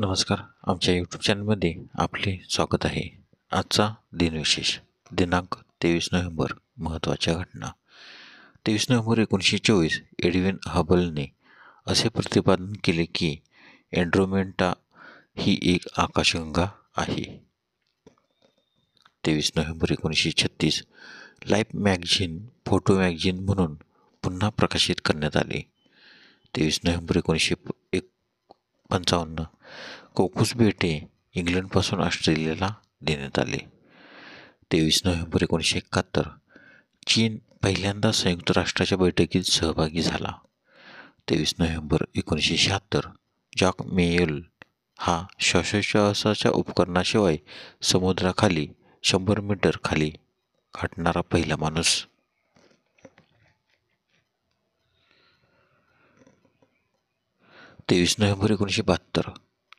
नमस्कार. आमच्या यूट्यूब चॅनलमध्ये आपले स्वागत आहे. आजचा दिनविशेष दिनांक 23 नोव्हेंबर. महत्त्वाच्या घटना. 23 नोव्हेंबर 1924 एडविन हबलने असे प्रतिपादन केले की अँड्रोमेडा ही एक आकाशगंगा आहे. 23 November 1936 life magazine photo magazine म्हणून पुन्हा प्रकाशित करण्यात आले. 23 नोव्हेंबर 1955 कोकुस बेटे इंग्लंडपासून ऑस्ट्रेलियाला देण्यात आले. 23 नोव्हेंबर 1971 चीन पहिल्यांदा संयुक्त राष्ट्राच्या बैठकीत सहभागी झाला. 23 नोव्हेंबर 1976 जॅक मेयल हा श्वासोच्छवासाच्या उपकरणाशिवाय समुद्राखाली 100 मीटर खाली गाठणारा पहिला माणूस. 23 नोव्हेंबर 1972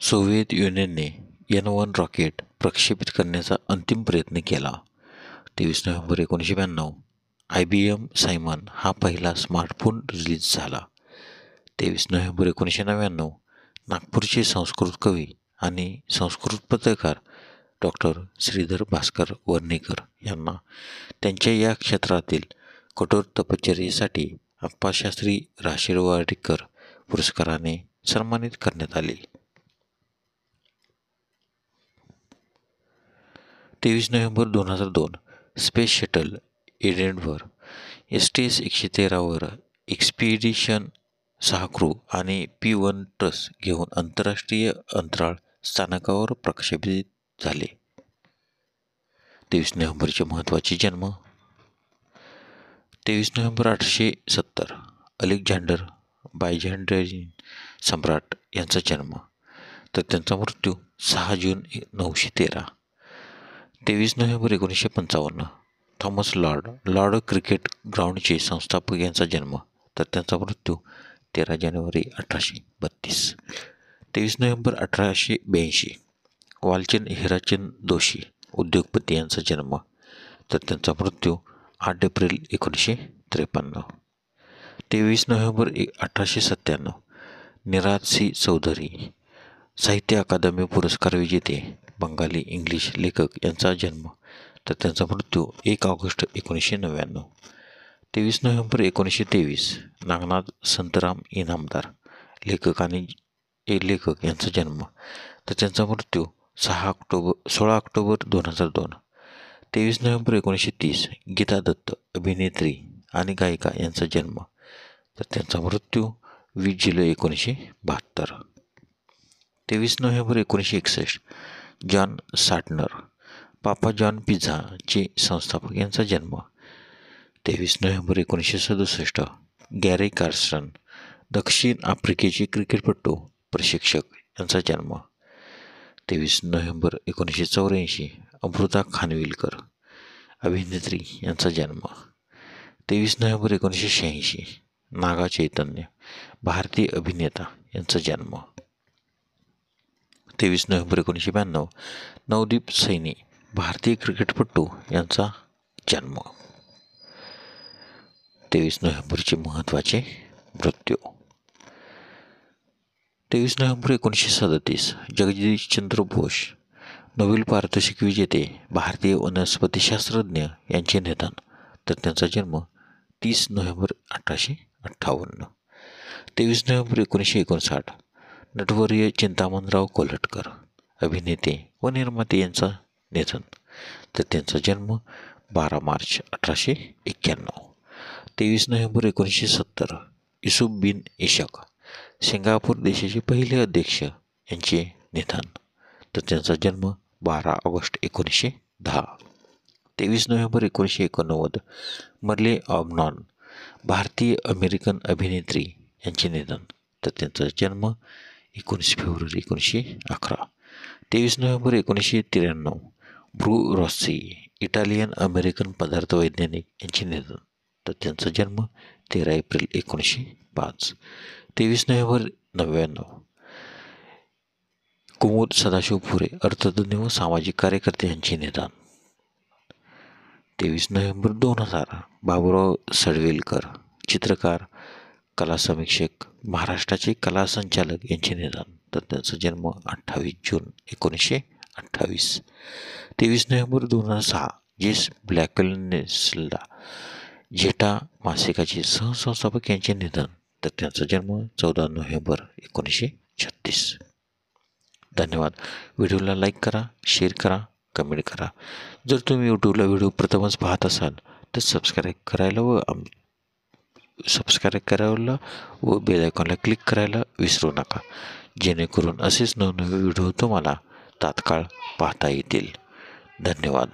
सोव्हिएत युनियनने N-1 रॉकेट प्रक्षेपित करण्याचा अंतिम प्रयत्न केला. 23 नोव्हेंबर 1992 IBM सायमन हा पहिला स्मार्टफोन रिलीज झाला. 23 नोव्हेंबर 1999 नागपूरचे संस्कृत कवी आणि संस्कृत पत्रकार डॉक्टर श्रीधर भास्कर वर्णेकर यांना त्यांच्या या क्षेत्रातील कठोर तपश्चर्येसाठी अप्पाशास्त्री राशिरवाडीकर पुरस्काराने सन्मानित करण्यात आले. 23 नोव्हेंबर 2002 स्पेस शटल एडेनवर STS-113 वर एक्सपिडिशन 6 क्रू आणि P-1 ट्रस घेऊन आंतरराष्ट्रीय अंतराळ स्थानकावर प्रक्षेपित झाले. 23 नोव्हेंबरचे महत्त्वाचे जन्म. 23 नोव्हेंबर 1870 अलेक्झांडर बायझँटाईन सम्राट यांचा जन्म, तर त्यांचा मृत्यू 6 जून 913. 23 नोव्हेंबर 1955 थॉमस लॉर्ड क्रिकेट ग्राउंडचे संस्थापक यांचा जन्म, तर त्यांचा मृत्यू 13 जानेवारी 1832. 23 नोव्हेंबर 1882 वालचंद हिराचंद दोशी उद्योगपती यांचा जन्म, तर त्यांचा मृत्यू 8 एप्रिल 1953. 23 नोव्हेंबर 1897 निराद सी चौधरी साहित्य अकादमी पुरस्कार विजेते बंगाली इंग्लिश लेखक यांचा जन्म, तर त्यांचा मृत्यू 1 ऑगस्ट 1999. 23 नोव्हेंबर 1923 नागनाथ संतराम इनामदार लेखक यांचा जन्म, तर त्यांचा मृत्यू 16 ऑक्टोबर 2002. 23 नोव्हेंबर 1930 गीता दत्त अभिनेत्री आणि गायिका यांचा जन्म, तर त्यांचा मृत्यू 20 जुलै 1972. 23 नोव्हेंबर 1961 जॉन साटनर पापा जॉन पिझ्झाचे संस्थापक यांचा जन्म. 23 नोव्हेंबर 1967 गॅरी कार्सन दक्षिण आफ्रिकेचे क्रिकेटपटू प्रशिक्षक यांचा जन्म. 23 नोव्हेंबर 1984 अमृता खानविलकर अभिनेत्री यांचा जन्म. 23 नोव्हेंबर 1986 नागा चैतन्य भारतीय अभिनेता यांचा जन्म. 23 नोव्हेंबर 1992 नवदीप सैनी भारतीय क्रिकेटपटू यांचा जन्म. 23 नोव्हेंबरचे महत्त्वाचे मृत्यू. 23 नोव्हेंबर 1937 जगदीशचंद्र बोस नोबेल पारितोषिक विजेते भारतीय वनस्पतिशास्त्रज्ञ यांचे निधन, तर त्यांचा जन्म 30 नोव्हेंबर 1858. 23 नोव्हेंबर 1959 नटवर्य चिंतामणराव कोल्हटकर अभिनेते व निर्माते यांचा निधन, तर त्यांचा जन्म 12 मार्च 1891. 23 नोव्हेंबर 1970 युसुफ बिन इशक सिंगापूर देशाचे पहिले अध्यक्ष यांचे निधन, तर त्यांचा जन्म 12 ऑगस्ट 1910. 23 नोव्हेंबर 1989 मर्ले ऑब्नॉन भारतीय अमेरिकन अभिनेत्री यांचे निधन, तर त्यांचा जन्म 19 फेब्रुवारी 1911. 23 नोव्हेंबर 1993 ब्रू रॉसी इटालियन अमेरिकन पदार्थ वैज्ञानिक यांचे निधन, तर त्यांचा जन्म 13 एप्रिल 1905. 23 नोव्हेंबर 1999 कुमुद सदाशिव फुले अर्थतज्ञ व सामाजिक कार्यकर्ते यांचे निधन. 23 नोव्हेंबर 2000 बाबूराव सडवेलकर चित्रकार कला समीक्षक महाराष्ट्राचे कला संचालक यांचे निधन, तर त्यांचा जन्म 28 जून 1928. 23 नोव्हेंबर 2006 जेस ब्लॅकनेसला जेटा मासिकाचे सहसंस्थापक यांचे निधन, तर त्यांचा जन्म 14 नोव्हेंबर 1936. धन्यवाद. व्हिडिओला लाईक करा, शेअर करा, कमेंट करा. जर तुम्ही यूट्यूबला व्हिडिओ प्रथमच पाहत असाल तर सबस्क्राईब करायला व बेल आयकॉनला क्लिक करायला विसरू नका, जेणेकरून असेच नवनवे व्हिडिओ तुम्हाला तात्काळ पाहता येतील. धन्यवाद.